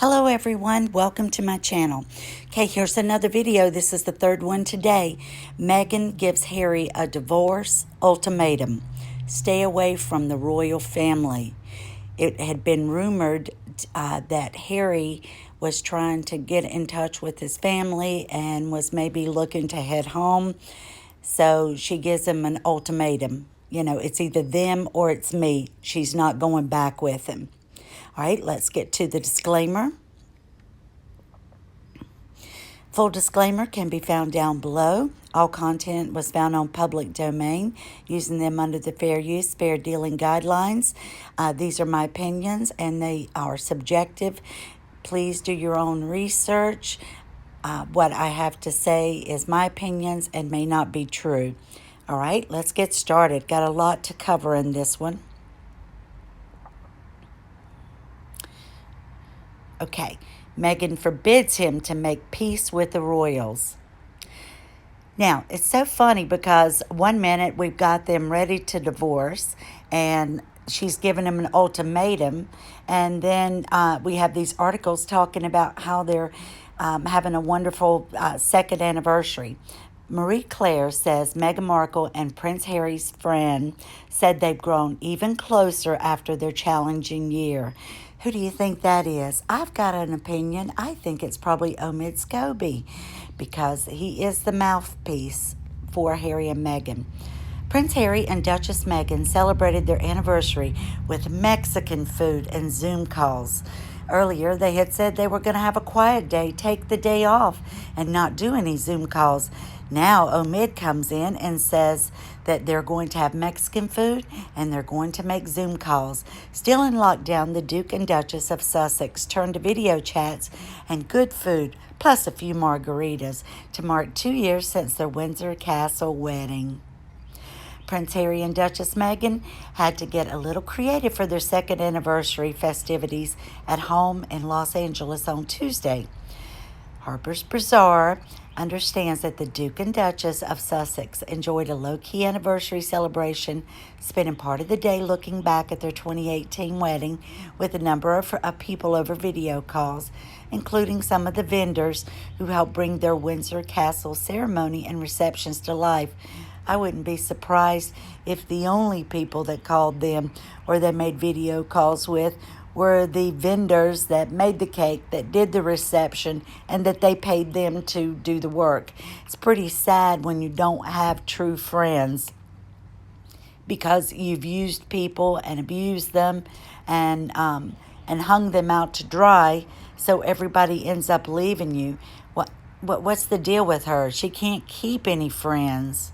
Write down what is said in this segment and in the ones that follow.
Hello everyone, welcome to my channel. Okay, here's another video. This is the third one today. Meghan gives Harry a divorce ultimatum. Stay away from the royal family. It had been rumored that Harry was trying to get in touch with his family and was maybe looking to head home. So she gives him an ultimatum. You know, it's either them or it's me. She's not going back with him. All right, let's get to the disclaimer. Full disclaimer can be found down below. All content was found on public domain, using them under the fair use, fair dealing guidelines. These are my opinions and they are subjective. Please do your own research. What I have to say is my opinions and may not be true. All right, let's get started. Got a lot to cover in this one. Okay, Meghan forbids him to make peace with the royals. Now, it's so funny because one minute we've got them ready to divorce and she's given him an ultimatum. And then we have these articles talking about how they're having a wonderful second anniversary. Marie Claire says Meghan Markle and Prince Harry's friend said they've grown even closer after their challenging year. Who do you think that is? I've got an opinion. I think it's probably Omid Scobie because he is the mouthpiece for Harry and Meghan. Prince Harry and Duchess Meghan celebrated their anniversary with Mexican food and Zoom calls. Earlier, they had said they were going to have a quiet day, take the day off, and not do any Zoom calls. Now, Omid comes in and says that they're going to have Mexican food and they're going to make Zoom calls. Still in lockdown, the Duke and Duchess of Sussex turned to video chats and good food, plus a few margaritas, to mark 2 years since their Windsor Castle wedding. Prince Harry and Duchess Meghan had to get a little creative for their second anniversary festivities at home in Los Angeles on Tuesday. Harper's Bazaar understands that the Duke and Duchess of Sussex enjoyed a low-key anniversary celebration, spending part of the day looking back at their 2018 wedding with a number of people over video calls, including some of the vendors who helped bring their Windsor Castle ceremony and receptions to life. I wouldn't be surprised if the only people that called them or they made video calls with were the vendors that made the cake, that did the reception, and that they paid them to do the work. It's pretty sad when you don't have true friends because you've used people and abused them and hung them out to dry, so everybody ends up leaving you. What's the deal with her? She can't keep any friends.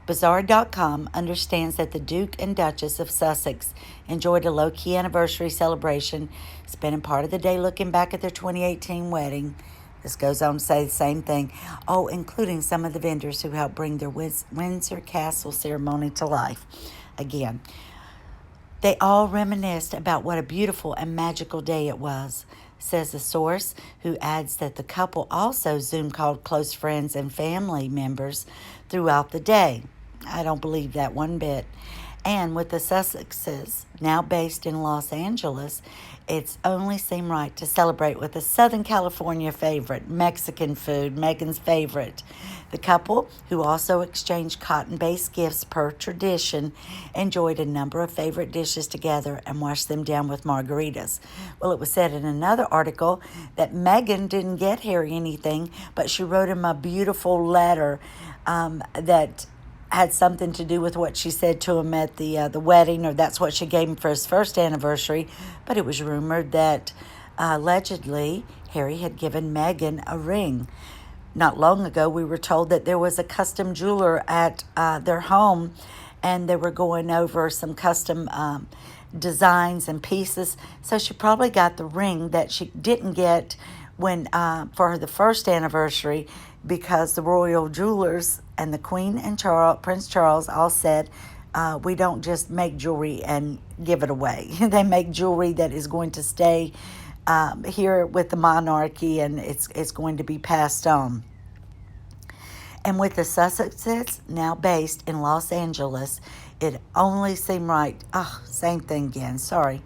Bazaar.com understands that the Duke and Duchess of Sussex enjoyed a low-key anniversary celebration, spending part of the day looking back at their 2018 wedding. This goes on to say the same thing. Oh, including some of the vendors who helped bring their Windsor Castle ceremony to life. Again, they all reminisced about what a beautiful and magical day it was, says a source who adds that the couple also Zoom called close friends and family members throughout the day. I don't believe that one bit. And with the Sussexes now based in Los Angeles, it's only seemed right to celebrate with a Southern California favorite, Mexican food, Meghan's favorite. The couple, who also exchanged cotton-based gifts per tradition, enjoyed a number of favorite dishes together and washed them down with margaritas. Well, it was said in another article that Meghan didn't get Harry anything, but she wrote him a beautiful letter that had something to do with what she said to him at the wedding, or that's what she gave him for his first anniversary. But it was rumored that allegedly Harry had given Meghan a ring. Not long ago, we were told that there was a custom jeweler at their home, and they were going over some custom designs and pieces. So she probably got the ring that she didn't get when for the first anniversary, because the royal jewelers and the Queen and Prince Charles all said, we don't just make jewelry and give it away. They make jewelry that is going to stay here with the monarchy, and it's going to be passed on. And with the Sussexes now based in Los Angeles, it only seemed right. Same thing again, sorry.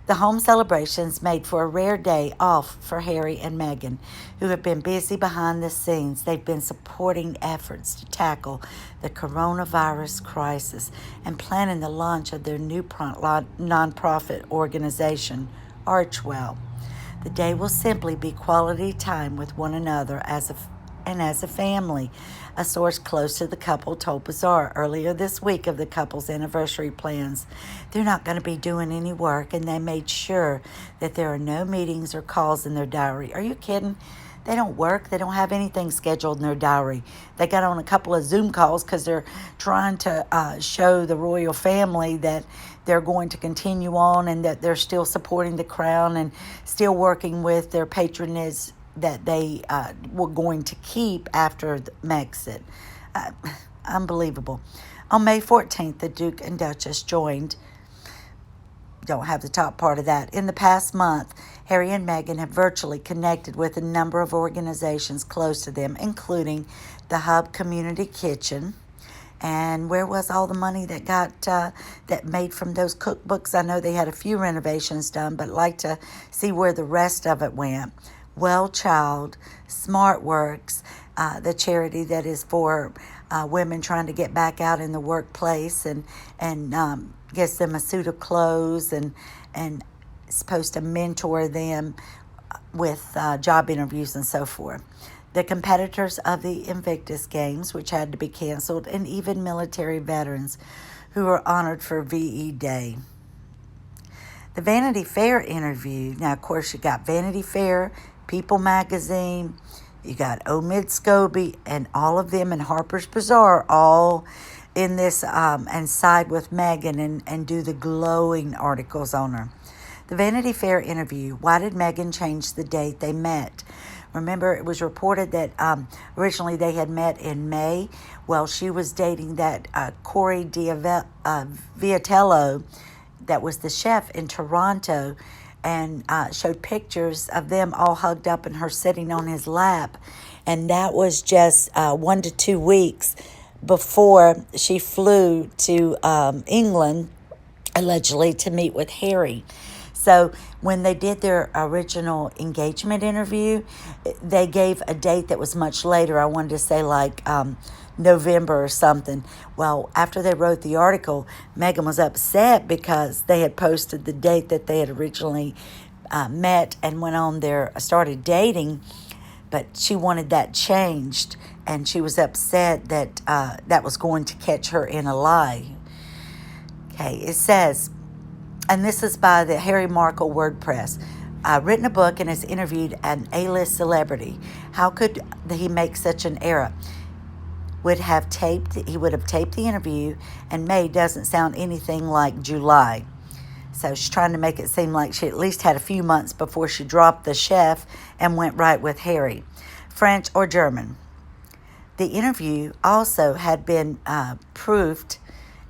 The home celebrations made for a rare day off for Harry and Meghan, who have been busy behind the scenes. They've been supporting efforts to tackle the coronavirus crisis and planning the launch of their new nonprofit organization, Archwell. The day will simply be quality time with one another as a family. A source close to the couple told Bazaar earlier this week of the couple's anniversary plans. They're not going to be doing any work, and they made sure that there are no meetings or calls in their diary. Are you kidding? They don't work. They don't have anything scheduled in their diary. They got on a couple of Zoom calls because they're trying to show the royal family that they're going to continue on and that they're still supporting the crown and still working with their patronage that they were going to keep after the Megxit. Unbelievable. On May 14th, the Duke and Duchess joined. Don't have the top part of that. In the past month, Harry and Meghan have virtually connected with a number of organizations close to them, including the Hub Community Kitchen. And where was all the money that got that made from those cookbooks? I know they had a few renovations done, but I'd like to see where the rest of it went. Well Child, SmartWorks, the charity that is for women trying to get back out in the workplace and gets them a suit of clothes and supposed to mentor them with job interviews and so forth. The competitors of the Invictus Games, which had to be canceled, and even military veterans who were honored for VE Day. The Vanity Fair interview, now of course you got Vanity Fair, People Magazine, you got Omid Scobie, and all of them, and Harper's Bazaar, all in this and side with Meghan and do the glowing articles on her. The Vanity Fair interview, why did Meghan change the date they met? Remember, it was reported that originally they had met in May. Well, she was dating that Corey Viatello, that was the chef in Toronto, and showed pictures of them all hugged up and her sitting on his lap. And that was just 1 to 2 weeks before she flew to England, allegedly, to meet with Harry. So when they did their original engagement interview, they gave a date that was much later. I wanted to say like November or something. Well, after they wrote the article, Meghan was upset because they had posted the date that they had originally met and went on started dating, but she wanted that changed, and she was upset that that was going to catch her in a lie. Okay, it says, and this is by the Harry Markle WordPress, written a book and has interviewed an A-list celebrity. How could he make such an error? He would have taped the interview, and May doesn't sound anything like July. So she's trying to make it seem like she at least had a few months before she dropped the chef and went right with Harry. French or German. The interview also had been proofed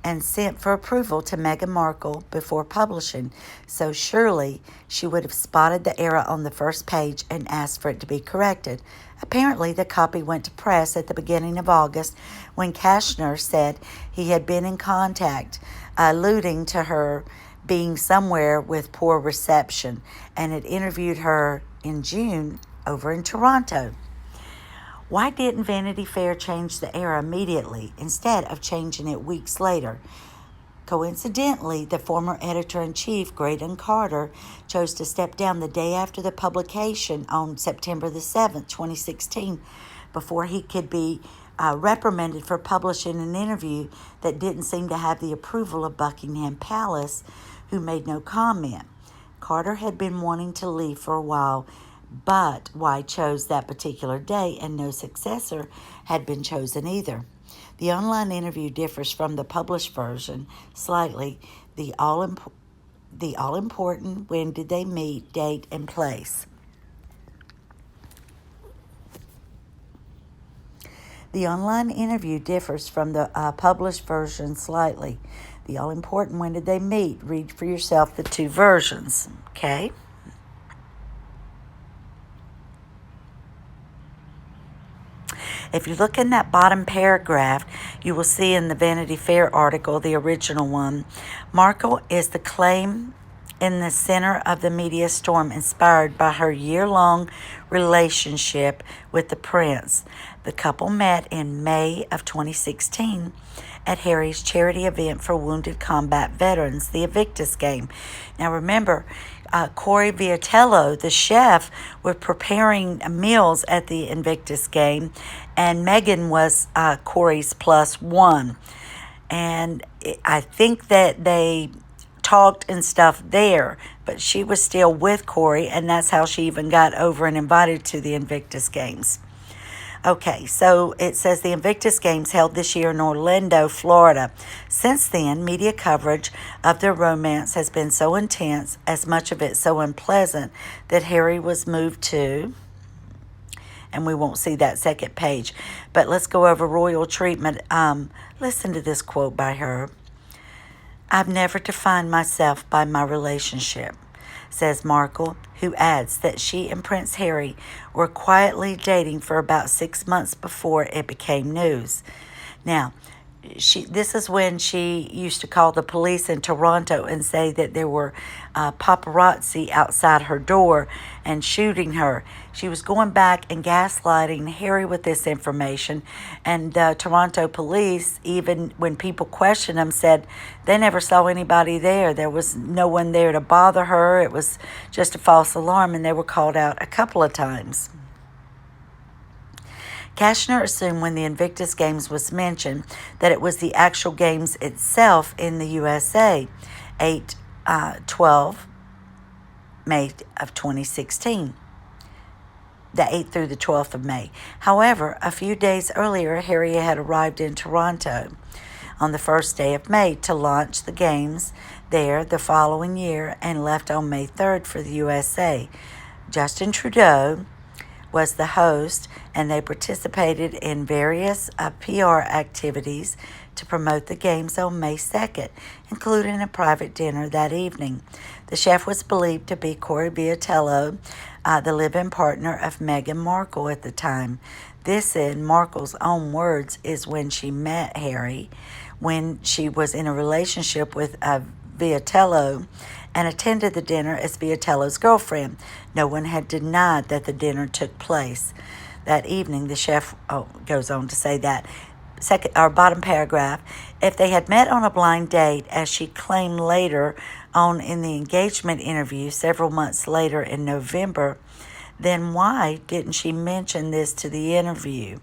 and sent for approval to Meghan Markle before publishing, so surely she would have spotted the error on the first page and asked for it to be corrected. Apparently, the copy went to press at the beginning of August when Kashner said he had been in contact, alluding to her being somewhere with poor reception, and had interviewed her in June over in Toronto. Why didn't Vanity Fair change the error immediately instead of changing it weeks later? Coincidentally, the former editor-in-chief, Graydon Carter, chose to step down the day after the publication on September the 7th, 2016, before he could be reprimanded for publishing an interview that didn't seem to have the approval of Buckingham Palace, who made no comment. Carter had been wanting to leave for a while, but why chose that particular day, and no successor had been chosen either. The online interview differs from the published version slightly. The all-important when did they meet, date, and place. The online interview differs from the published version slightly. The all-important when did they meet. Read for yourself the two versions, okay? If you look in that bottom paragraph, you will see in the Vanity Fair article, the original one, Markle is the claim in the center of the media storm inspired by her year-long relationship with the prince. The couple met in May of 2016 at Harry's charity event for wounded combat veterans, the Invictus Game. Now remember, Corey Viatello, the chef, was preparing meals at the Invictus Game, and Meghan was Corey's plus one. And I think that they talked and stuff there, but she was still with Corey, and that's how she even got over and invited to the Invictus Games. Okay, so it says the Invictus Games held this year in Orlando, Florida. Since then, media coverage of their romance has been so intense, as much of it so unpleasant, that Harry was moved to, and we won't see that second page, but let's go over royal treatment. Listen to this quote by her. "I've never defined myself by my relationship," says Markle, who adds that she and Prince Harry were quietly dating for about 6 months before it became news. Now, this is when she used to call the police in Toronto and say that there were paparazzi outside her door and shooting her. She was going back and gaslighting Harry with this information, and the Toronto police, even when people questioned them, said they never saw anybody there. There was no one there to bother her. It was just a false alarm, and they were called out a couple of times. Kashner assumed when the Invictus Games was mentioned that it was the actual games itself in the USA, 12 May of 2016, the 8th through the 12th of May. However, a few days earlier, Harry had arrived in Toronto on the first day of May to launch the games there the following year and left on May 3rd for the USA. Justin Trudeau was the host, and they participated in various PR activities to promote the games on May 2nd, including a private dinner that evening. The chef was believed to be Corey Viatello, the live-in partner of Meghan Markle at the time. This, in Markle's own words, is when she met Harry, when she was in a relationship with Viatello, and attended the dinner as Viatello's girlfriend. No one had denied that the dinner took place that evening. The chef goes on to say that. Bottom paragraph, if they had met on a blind date, as she claimed later on in the engagement interview several months later in November, then why didn't she mention this to the interview?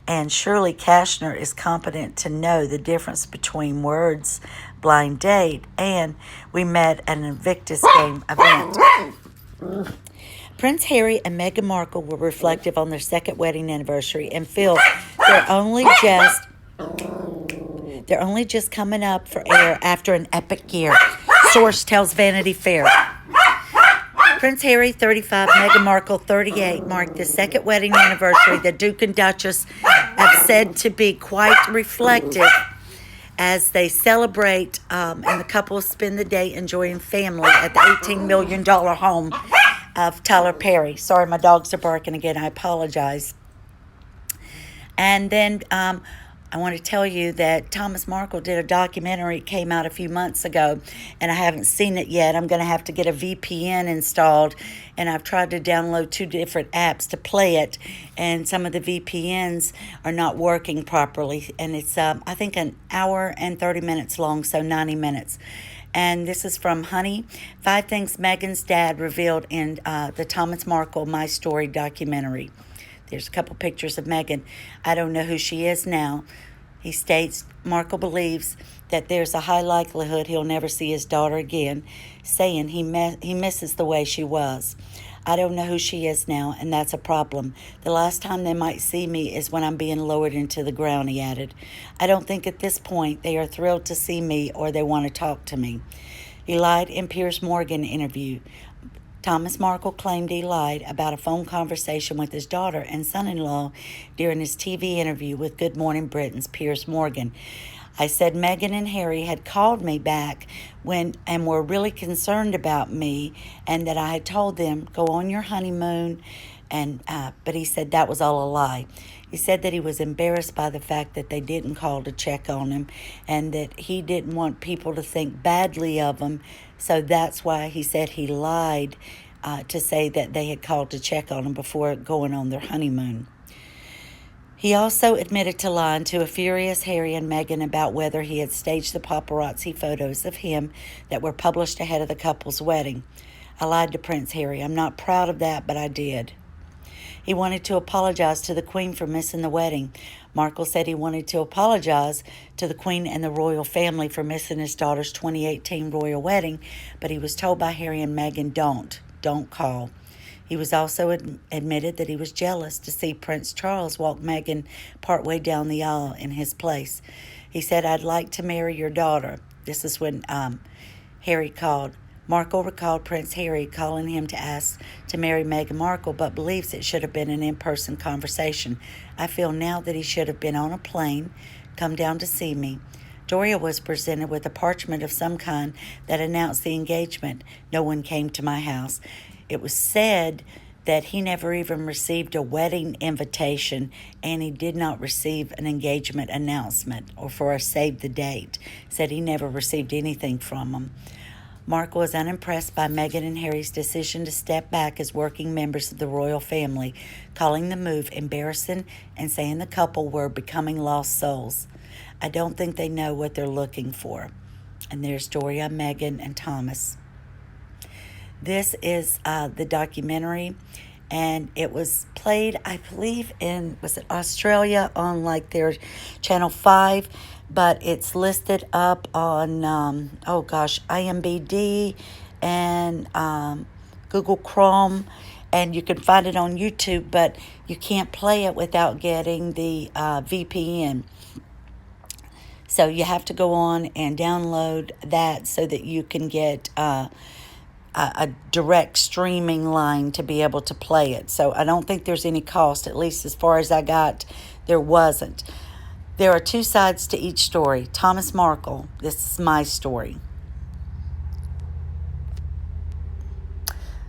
And surely Kashner is competent to know the difference between words, blind date, and we met at an Invictus Game event. Prince Harry and Meghan Markle were reflective on their second wedding anniversary and feel they're only just coming up for air after an epic year. Source tells Vanity Fair. Prince Harry, 35, Meghan Markle, 38, marked the second wedding anniversary. The Duke and Duchess have said to be quite reflective as they celebrate, and the couple spend the day enjoying family at the $18 million home of Tyler Perry. Sorry, my dogs are barking again. I apologize. And then I want to tell you that Thomas Markle did a documentary. It came out a few months ago, and I haven't seen it yet. I'm going to have to get a VPN installed, and I've tried to download 2 different apps to play it, and some of the VPNs are not working properly. And it's, I think, an hour and 30 minutes long, so 90 minutes. And this is from Honey, 5 Things Meghan's Dad Revealed in the Thomas Markle My Story documentary. There's a couple pictures of Meghan. I don't know who she is now. He states Markle believes that there's a high likelihood he'll never see his daughter again, saying he misses the way she was. I don't know who she is now, and that's a problem. The last time they might see me is when I'm being lowered into the ground, he added. I don't think at this point they are thrilled to see me or they want to talk to me. He lied in Piers Morgan interview. Thomas Markle claimed he lied about a phone conversation with his daughter and son-in-law during his TV interview with Good Morning Britain's Piers Morgan. I said Meghan and Harry had called me back and were really concerned about me, and that I had told them, go on your honeymoon But he said that was all a lie. He said that he was embarrassed by the fact that they didn't call to check on him, and that he didn't want people to think badly of him. So that's why he said he lied to say that they had called to check on him before going on their honeymoon. He also admitted to lying to a furious Harry and Meghan about whether he had staged the paparazzi photos of him that were published ahead of the couple's wedding. I lied to Prince Harry. I'm not proud of that, but I did. He wanted to apologize to the Queen for missing the wedding. Markle said he wanted to apologize to the Queen and the royal family for missing his daughter's 2018 royal wedding, but he was told by Harry and Meghan, don't call. He was also admitted that he was jealous to see Prince Charles walk Meghan partway down the aisle in his place. He said, I'd like to marry your daughter. This is when Harry called. Markle recalled Prince Harry calling him to ask to marry Meghan Markle, but believes it should have been an in-person conversation. I feel now that he should have been on a plane, come down to see me. Doria was presented with a parchment of some kind that announced the engagement. No one came to my house. It was said that he never even received a wedding invitation, and he did not receive an engagement announcement or for a save the date. Said he never received anything from him. Markle was unimpressed by Meghan and Harry's decision to step back as working members of the royal family, calling the move embarrassing and saying the couple were becoming lost souls. I don't think they know what they're looking for. And there's Doria, Meghan, and Thomas. This is the documentary, and it was played, I believe, was it Australia on like their Channel 5, but it's listed up on, IMBD and Google Chrome, and you can find it on YouTube, but you can't play it without getting the VPN. So you have to go on and download that so that you can get a direct streaming line to be able to play it. So I don't think there's any cost, at least as far as I got, there wasn't. There are two sides to each story. Thomas Markle, this is my story.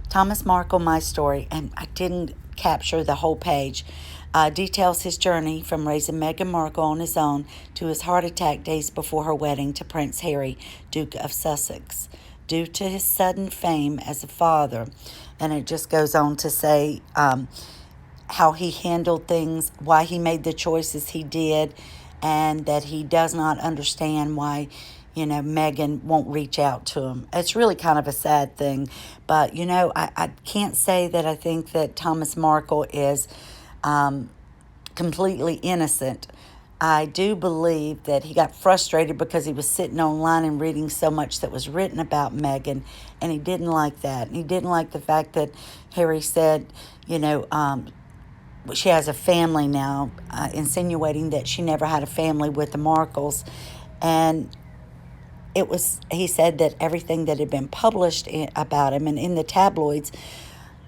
Thomas Markle, my story, and I didn't capture the whole page, details his journey from raising Meghan Markle on his own to his heart attack days before her wedding to Prince Harry, Duke of Sussex, due to his sudden fame as a father. And it just goes on to say how he handled things, why he made the choices he did, and that he does not understand why, Meghan won't reach out to him. It's really kind of a sad thing. But, I can't say that I think that Thomas Markle is completely innocent. I do believe that he got frustrated because he was sitting online and reading so much that was written about Meghan, and he didn't like that. He didn't like the fact that Harry said, she has a family now, insinuating that she never had a family with the Markles. And he said that everything that had been published about him and in the tabloids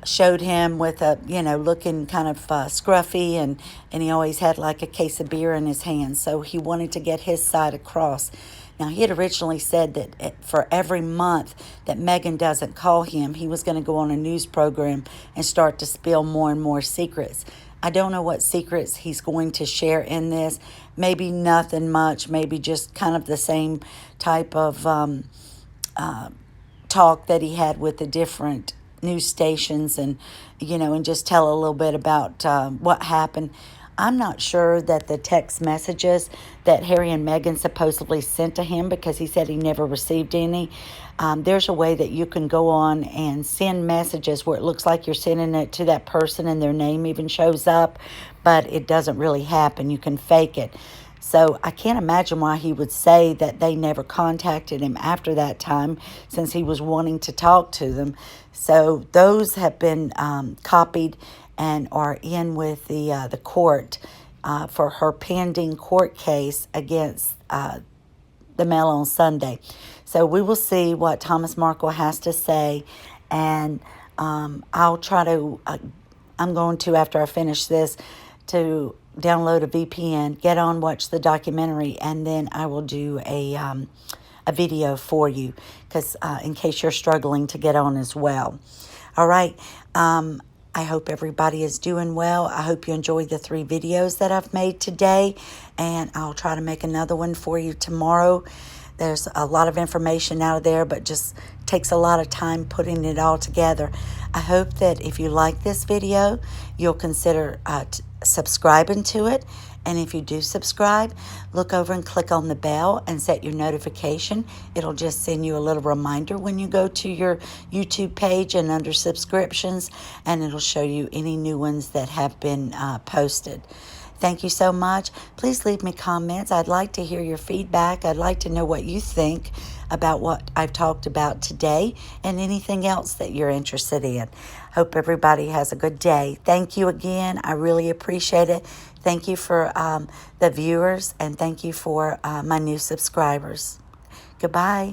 showed him with looking kind of scruffy, and he always had like a case of beer in his hand. So he wanted to get his side across. Now, he had originally said that for every month that Meghan doesn't call him, he was going to go on a news program and start to spill more and more secrets. I don't know what secrets he's going to share in this. Maybe nothing much. Maybe just kind of the same type of talk that he had with the different news stations, and just tell a little bit about what happened. I'm not sure that the text messages that Harry and Meghan supposedly sent to him, because he said he never received any. There's a way that you can go on and send messages where it looks like you're sending it to that person and their name even shows up, but it doesn't really happen. You can fake it. So I can't imagine why he would say that they never contacted him after that time, since he was wanting to talk to them. So those have been copied and are in with the court for her pending court case against the Mail on Sunday. So we will see what Thomas Markle has to say, and I'll try to, I'm going to, after I finish this, to download a VPN, get on, watch the documentary, and then I will do a video for you, because in case you're struggling to get on as well. All right. I hope everybody is doing well. I hope you enjoyed the 3 videos that I've made today, and I'll try to make another one for you tomorrow. There's a lot of information out there, but just takes a lot of time putting it all together. I hope that if you like this video, you'll consider subscribing to it. And if you do subscribe, look over and click on the bell and set your notification. It'll just send you a little reminder when you go to your YouTube page and under subscriptions, and it'll show you any new ones that have been posted. Thank you so much. Please leave me comments. I'd like to hear your feedback. I'd like to know what you think about what I've talked about today and anything else that you're interested in. Hope everybody has a good day. Thank you again. I really appreciate it. Thank you for the viewers, and thank you for my new subscribers. Goodbye.